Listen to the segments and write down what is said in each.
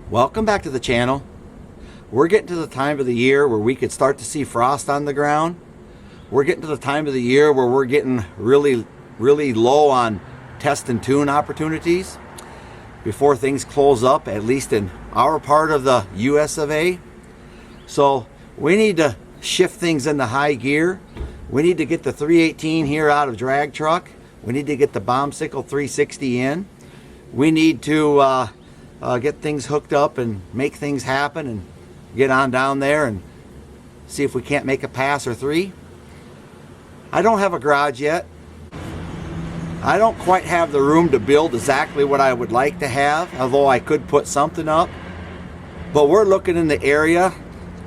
Welcome back to the channel. We're getting to the time of the year where we could start to see frost on the ground. We're getting to the time of the year where we're getting really low on test and tune opportunities before things close up, at least in our part of the US of A. So we need to shift things into high gear. We need to get the 318 here out of drag truck. We need to get the Bombsicle 360 in. We need to get things hooked up and make things happen and get on down there and see if we can't make a pass or three. I don't have a garage yet. I don't quite have the room to build exactly what I would like to have, although I could put something up. But we're looking in the area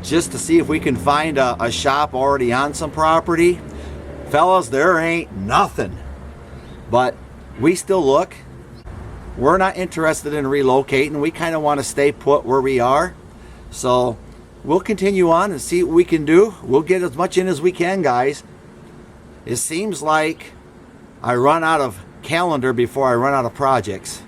just to see if we can find a shop already on some property. Fellas, there ain't nothing. But we still look. We're not interested in relocating. We kind of want to stay put where we are. So we'll continue on and see what we can do. We'll get as much in as we can, guys. It seems like I run out of calendar before I run out of projects.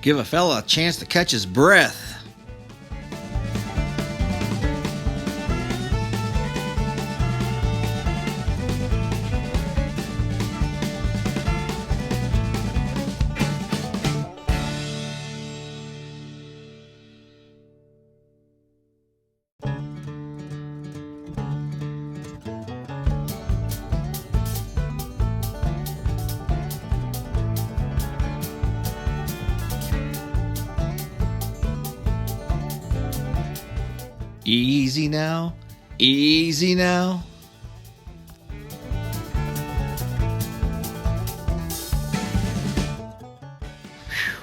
Give a fella a chance to catch his breath. Easy now, easy now.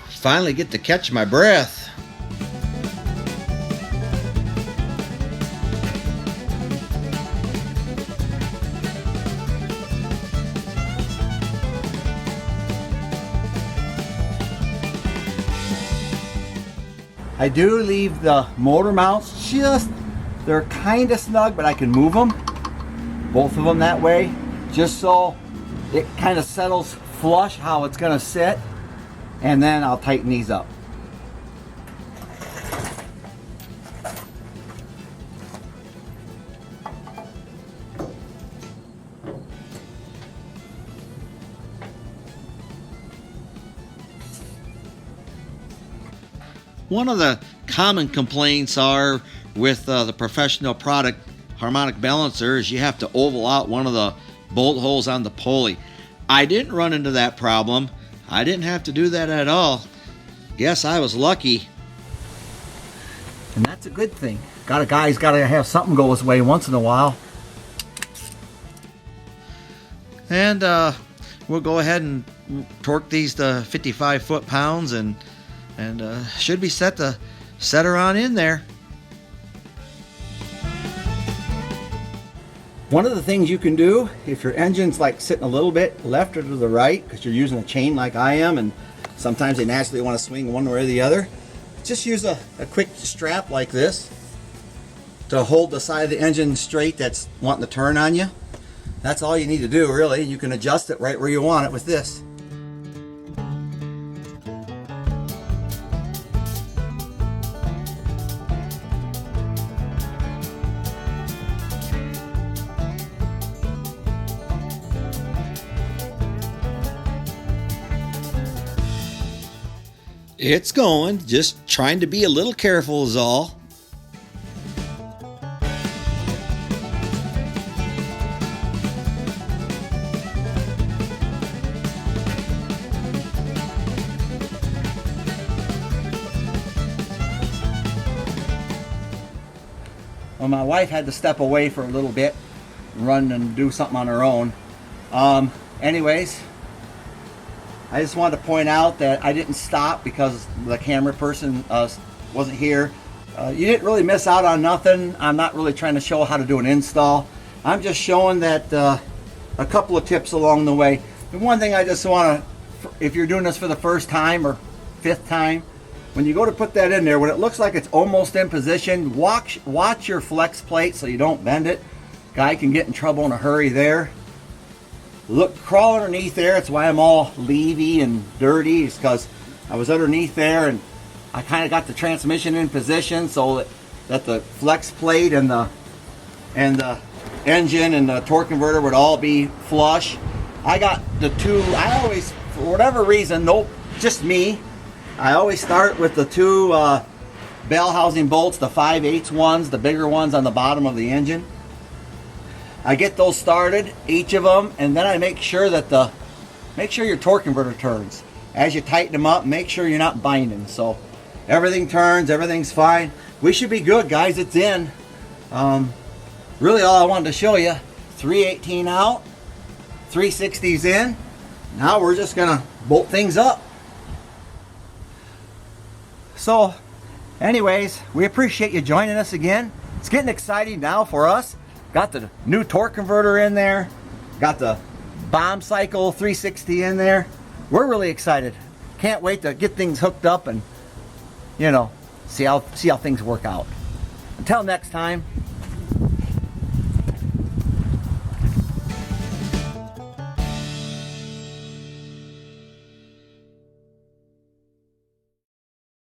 Finally get to catch my breath. I do leave the motor mounts they're kind of snug, but I can move them, both of them that way, just so it kind of settles flush how it's going to sit, and then I'll tighten these up. One of the common complaints are with the professional product harmonic balancer is you have to oval out one of the bolt holes on the pulley. I didn't run into that problem. I didn't have to do that at all. Guess I was lucky. And that's a good thing. A guy's got to have something go his way once in a while. And we'll go ahead and torque these to 55 foot-pounds and should be set to set her on in there. One of the things you can do if your engine's like sitting a little bit left or to the right because you're using a chain like I am, and sometimes they naturally want to swing one way or the other, just use a quick strap like this to hold the side of the engine straight that's wanting to turn on you. That's all you need to do, really. You can adjust it right where you want it with this. It's going, just trying to be a little careful is all. Well, my wife had to step away for a little bit, run and do something on her own. Anyways, I just wanted to point out that I didn't stop because the camera person wasn't here. You didn't really miss out on nothing. I'm not really trying to show how to do an install. I'm just showing that a couple of tips along the way. And one thing I just want to, if you're doing this for the first time or fifth time, when you go to put that in there, when it looks like it's almost in position, watch your flex plate so you don't bend it. Guy can get in trouble in a hurry there. Look, crawl underneath there. It's why I'm all leavy and dirty. It's because I was underneath there and I kind of got the transmission in position so that the flex plate and the engine and the torque converter would all be flush. I got the two. I always, for whatever reason, nope, just me. I always start with the two bell housing bolts, the 5/8 ones, the bigger ones on the bottom of the engine. I get those started, each of them, and then I make sure that make sure your torque converter turns. As you tighten them up, make sure you're not binding. So everything turns, everything's fine. We should be good, guys. It's in. Really, all I wanted to show you: 318 out, 360s in. Now we're just gonna bolt things up. So, anyways, we appreciate you joining us again. It's getting exciting now for us. Got the new torque converter in there. Got the bomb cycle 360 in there. We're really excited. Can't wait to get things hooked up and, see how things work out. Until next time,